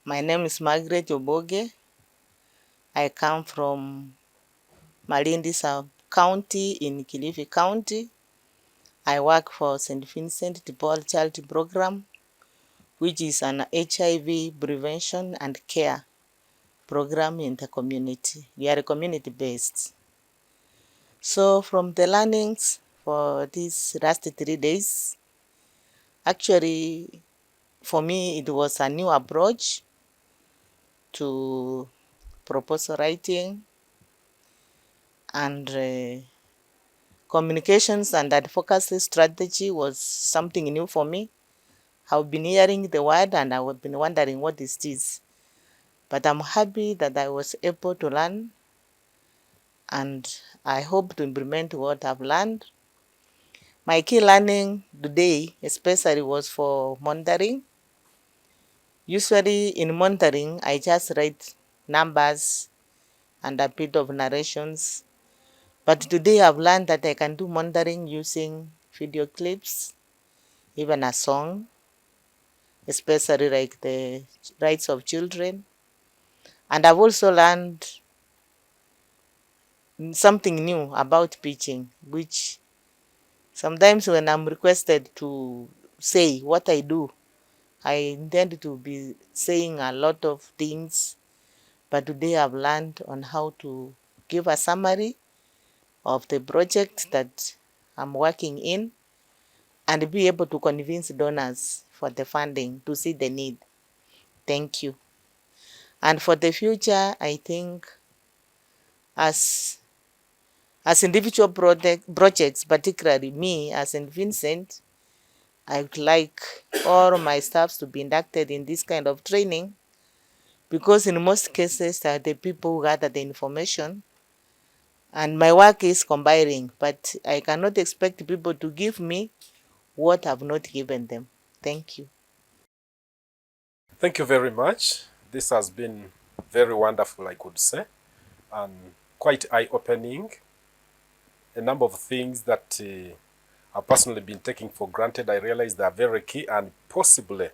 My name is Margaret Oboge. I come from Malindi Sub-County in Kilifi County. I work for St. Vincent de Paul Charity Program, which is an HIV prevention and care program in the community. We are community-based. So from the learnings for these last 3 days, actually, for me, it was a new approach to proposal writing and communications and advocacy strategy was something new for me. I've been hearing the word and I've been wondering what is this. But I'm happy that I was able to learn, and I hope to implement what I've learned. My key learning today especially was for monitoring. Usually in monitoring, I just write numbers and a bit of narrations. But today I've learned that I can do monitoring using video clips, even a song, especially like the rights of children. And I've also learned something new about pitching, which sometimes when I'm requested to say what I do, I intend to be saying a lot of things, but today I've learned on how to give a summary of the project that I'm working in and be able to convince donors for the funding to see the need. Thank you. And for the future, I think as individual projects, particularly me as St. Vincent, I would like all my staffs to be inducted in this kind of training, because in most cases they are the people who gather the information and my work is compiling, but I cannot expect people to give me what I've not given them. Thank you. Thank you very much. This has been very wonderful, I could say, and quite eye-opening. A number of things that I've personally been taking for granted, I realize they are very key, and possibly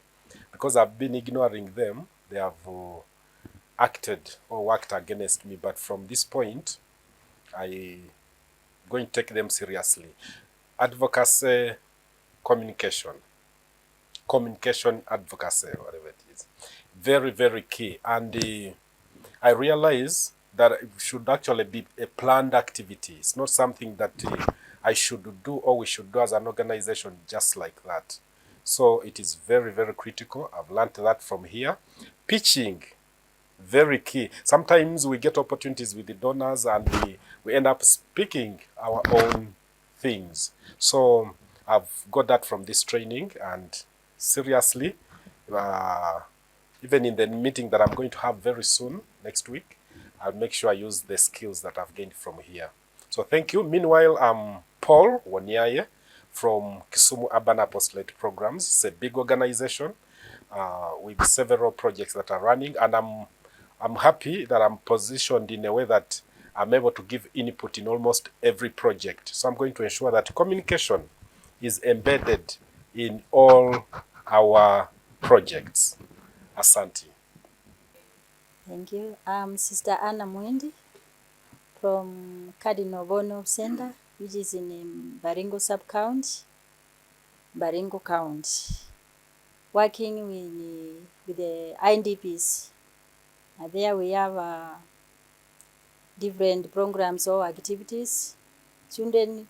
because I've been ignoring them, they have acted or worked against me. But from this point, I'm going to take them seriously. Advocacy, communication, advocacy, whatever it is. Very, very key. And I realize that it should actually be a planned activity. It's not something that I should do or we should do as an organization just like that. So it is very, very critical. I've learned that from here. Pitching, very key. Sometimes we get opportunities with the donors and we end up speaking our own things. So I've got that from this training, and seriously, even in the meeting that I'm going to have very soon, next week, I'll make sure I use the skills that I've gained from here. So thank you. Meanwhile, I'm Paul Waniaye from Kisumu Urban Apostolate Programs. It's a big organization with several projects that are running, and I'm happy that I'm positioned in a way that I'm able to give input in almost every project. So I'm going to ensure that communication is embedded in all our projects. Asante. Thank you. I'm Sister Anna Mwendi from Cardinal Bono Center, which is in Baringo Sub-County, Baringo County, working with the INDPs. There we have different programs or activities, children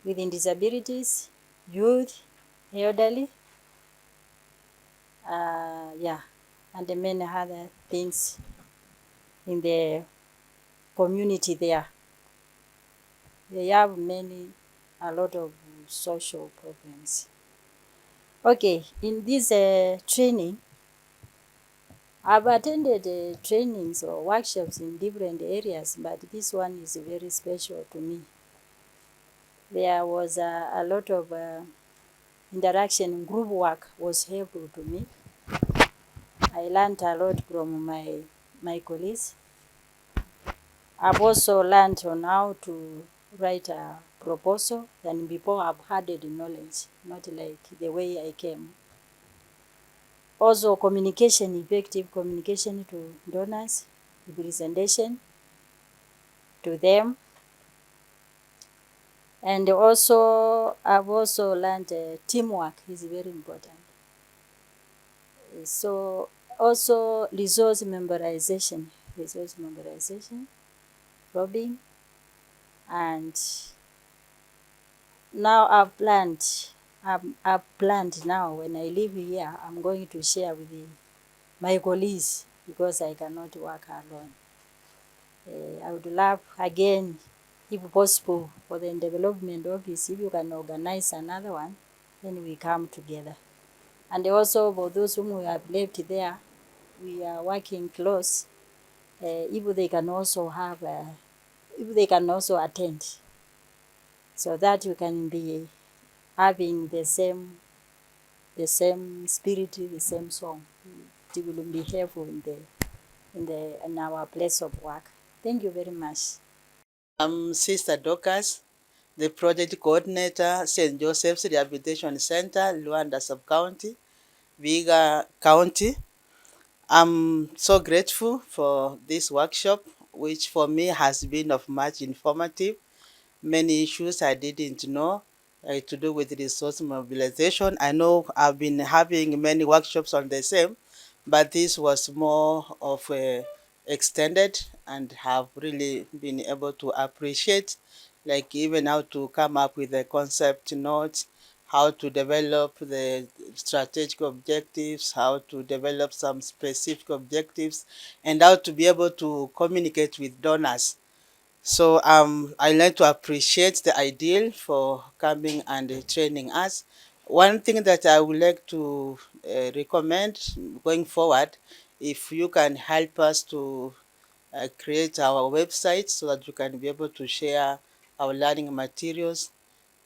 with disabilities, youth, elderly, and many other things in the community there. They have a lot of social problems. Okay, in this training, I've attended trainings or workshops in different areas, but this one is very special to me. There was a lot of interaction, group work was helpful to me. I learned a lot from my colleagues. I've also learned on how to write a proposal, and before I've had the knowledge, not like the way I came. Also communication, effective communication to donors, representation to them. And also, I've also learned teamwork is very important. So also resource memorization, robbing, and now I've planned now when I leave here, I'm going to share with my colleagues because I cannot work alone. I would love again, if possible, for the development office, if you can organize another one, then we come together. And also for those whom we have left there, we are working close. If they can also attend, so that you can be having the same spirit, the same song. It will be helpful in our place of work. Thank you very much. I'm Sister Dorcas, the project coordinator, St. Joseph's Rehabilitation Center, Luanda Sub-County, Vihiga County. I'm so grateful for this workshop, which for me has been of much informative. Many issues I didn't know to do with resource mobilization. I know I've been having many workshops on the same, but this was more of a extended and have really been able to appreciate, like even how to come up with the concept notes, how to develop the strategic objectives, how to develop some specific objectives, and how to be able to communicate with donors. So I like to appreciate the ideal for coming and training us. One thing that I would like to recommend going forward, if you can help us to create our website so that you can be able to share our learning materials,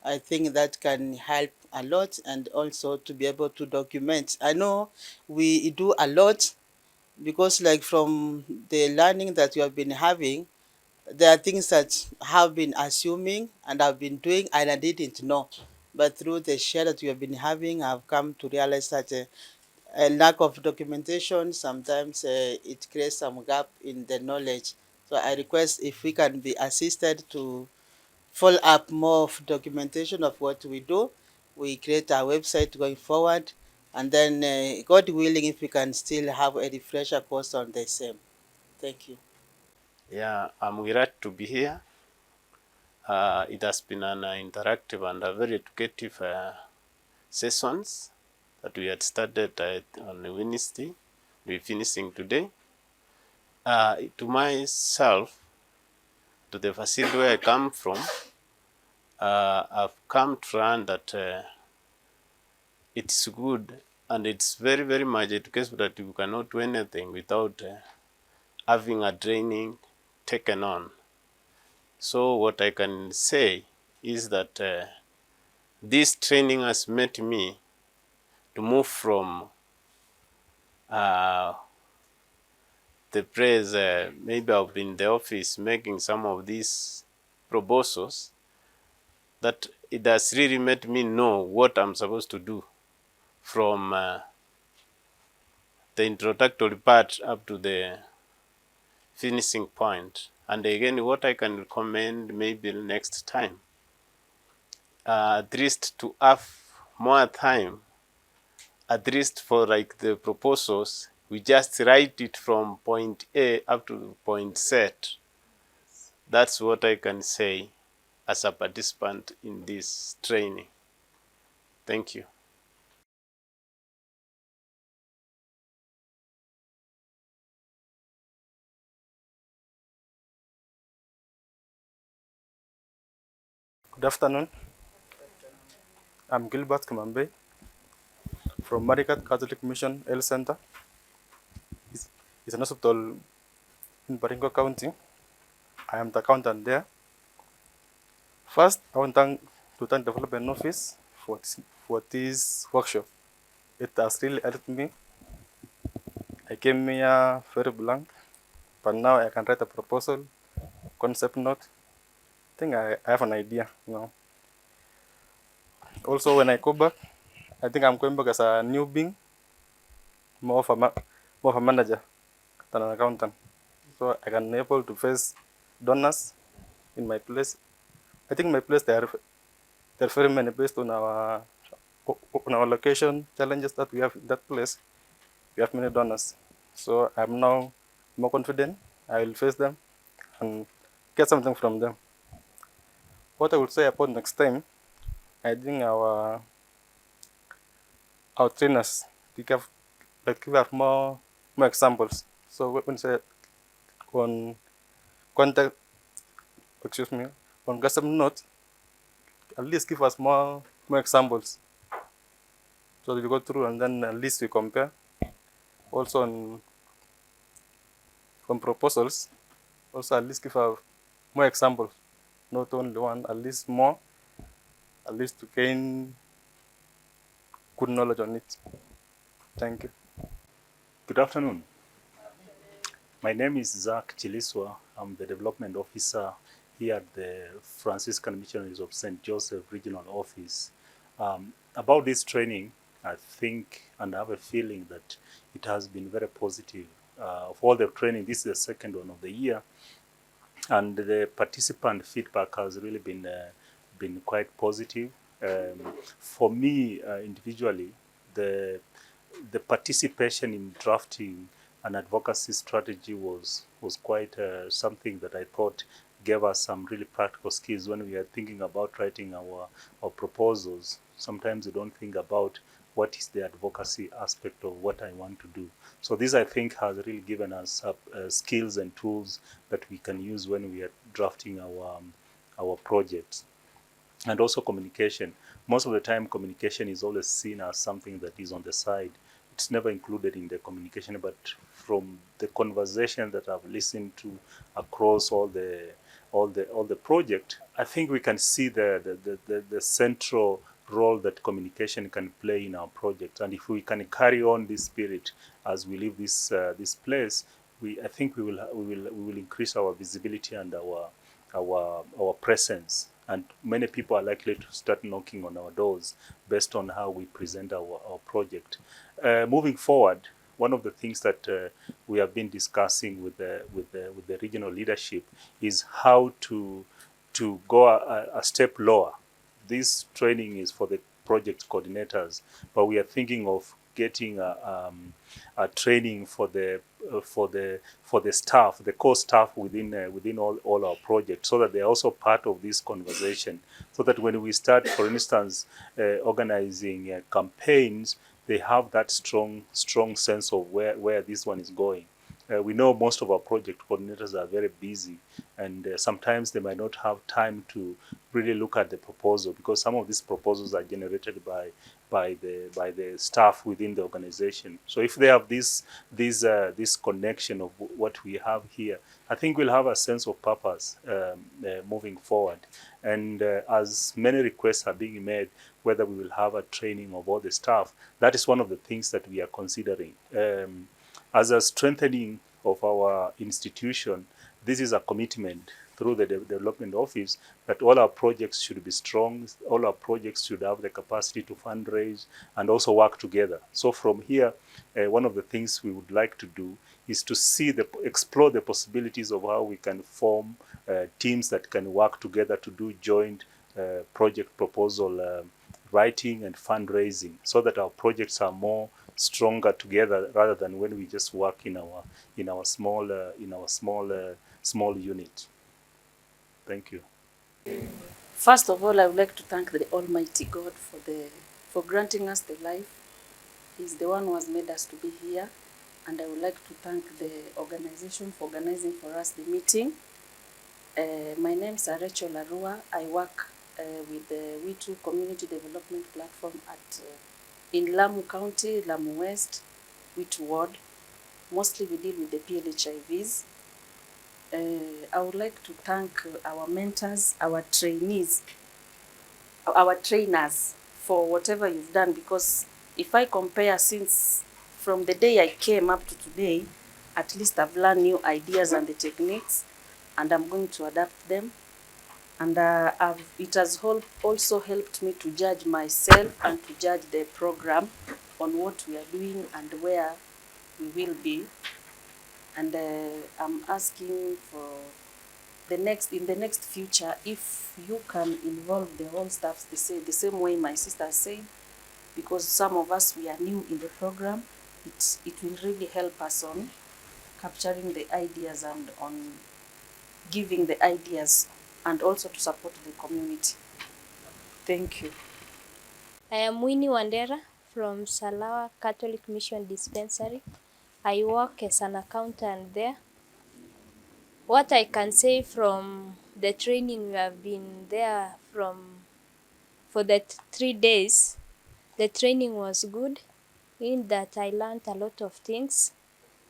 I think that can help a lot, and also to be able to document. I know we do a lot because like from the learning that you have been having, there are things that have been assuming and I've been doing and I didn't know. But through the share that we have been having, I've come to realize that a lack of documentation sometimes it creates some gap in the knowledge. So I request if we can be assisted to follow up more of documentation of what we do. We create our website going forward, and then God willing, if we can still have a refresher course on the same. Thank you. Yeah, I'm glad to be here. It has been an interactive and a very educative sessions that we had started on Wednesday. We're finishing today. To myself, to the facility where I come from, I've come to learn that it's good and it's very, very much educational that you cannot do anything without having a training taken on. So what I can say is that this training has made me to move from the place maybe I've been in the office making some of these proposals, that it has really made me know what I'm supposed to do from the introductory part up to the finishing point. And again, what I can recommend maybe next time, at least to have more time, at least for like the proposals, we just write it from point A up to point Z. That's what I can say as a participant in this training. Thank you. Good afternoon. I'm Gilbert Kamambe from Marikat Catholic Mission Health Center. It's an hospital in Baringo County. I am the accountant there. First, I want to thank the Development Office for this workshop. It has really helped me. I came here very blank, but now I can write a proposal, concept note. I think I have an idea now. Also, when I go back, I think I'm going back as a new being. more of a manager than an accountant. So I can able to face donors in my place. I think my place there are very many based on our location challenges that we have in that place. We have many donors. So I'm now more confident. I will face them and get something from them. What I would say about next time, I think our trainers they give us more examples. So when say on contact, excuse me, on custom note, at least give us more examples. So we go through and then at least we compare. Also on proposals, also at least give us more examples, not only one, at least more, at least to gain good knowledge on it. Thank you. Good afternoon. My name is Zach Chiliswa. I'm the development officer here at the Franciscan Missionaries of St. Joseph Regional Office. About this training, I think and I have a feeling that it has been very positive. Of all the training, this is the second one of the year, and the participant feedback has really been quite positive. For me individually, the participation in drafting an advocacy strategy was quite something that I thought gave us some really practical skills when we are thinking about writing our proposals. Sometimes we don't think about what is the advocacy aspect of what I want to do. So this, I think, has really given us skills and tools that we can use when we are drafting our projects. And also communication. Most of the time, communication is always seen as something that is on the side. It's never included in the communication, but from the conversation that I've listened to across all the project, I think we can see the central role that communication can play in our project. And if we can carry on this spirit as we leave this place, I think we will increase our visibility and our presence, and many people are likely to start knocking on our doors based on how we present our project. Moving forward, one of the things that we have been discussing with the regional leadership is how to go a step lower. This training is for the project coordinators, but we are thinking of getting a training for the staff, the core staff within all our projects, so that they are also part of this conversation. So that when we start, for instance, organizing campaigns, they have that strong sense of where this one is going. We know most of our project coordinators are very busy, and sometimes they might not have time to really look at the proposal, because some of these proposals are generated by the staff within the organization. So if they have this connection of what we have here, I think we'll have a sense of purpose moving forward. And as many requests are being made, whether we will have a training of all the staff, that is one of the things that we are considering. As a strengthening of our institution, this is a commitment through the development office that all our projects should be strong, all our projects should have the capacity to fundraise and also work together. So from here, one of the things we would like to do is to explore the possibilities of how we can form teams that can work together to do joint project proposal writing and fundraising, so that our projects are more stronger together rather than when we just work in our small unit. Thank you. First of all, I would like to thank the Almighty God for granting us the life. He's the one who has made us to be here, and I would like to thank the organization for organizing for us the meeting. My name is Rachel Arua. I work with the We2 Community Development Platform in Lamu County, Lamu West, We2 Ward. Mostly we deal with the PLHIVs. I would like to thank our mentors, our trainees, our trainers for whatever you've done, because if I compare since from the day I came up to today, at least I've learned new ideas and the techniques, and I'm going to adapt them. And it has also helped me to judge myself and to judge the program on what we are doing and where we will be. And I'm asking for in the next future, if you can involve the whole staff the same way my sister said, because some of us, we are new in the program, it will really help us on capturing the ideas and on giving the ideas, and also to support the community. Thank you. I am Winnie Wandera from Salawa Catholic Mission Dispensary. I work as an accountant there. What I can say from the training we have been there for the 3 days, the training was good in that I learned a lot of things,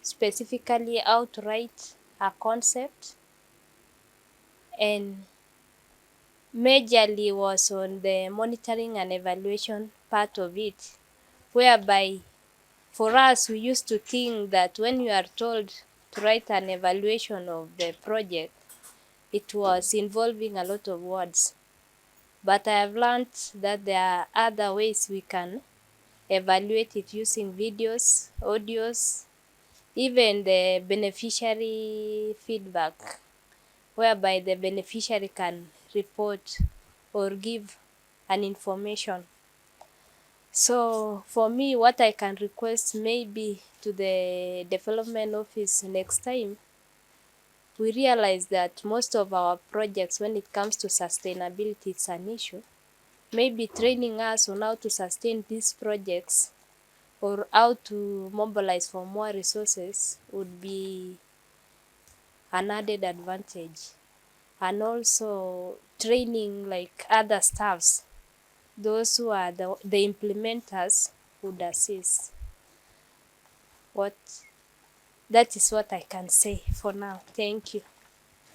specifically how to write a concept, and majorly was on the monitoring and evaluation part of it, whereby for us, we used to think that when you are told to write an evaluation of the project, it was involving a lot of words. But I have learned that there are other ways we can evaluate it using videos, audios, even the beneficiary feedback, whereby the beneficiary can report or give an information. So for me, what I can request maybe to the development office next time, we realize that most of our projects, when it comes to sustainability, it's an issue. Maybe training us on how to sustain these projects or how to mobilize for more resources would be an added advantage. And also training like other staffs, those who are the implementers, would assist. That is what I can say for now. Thank you.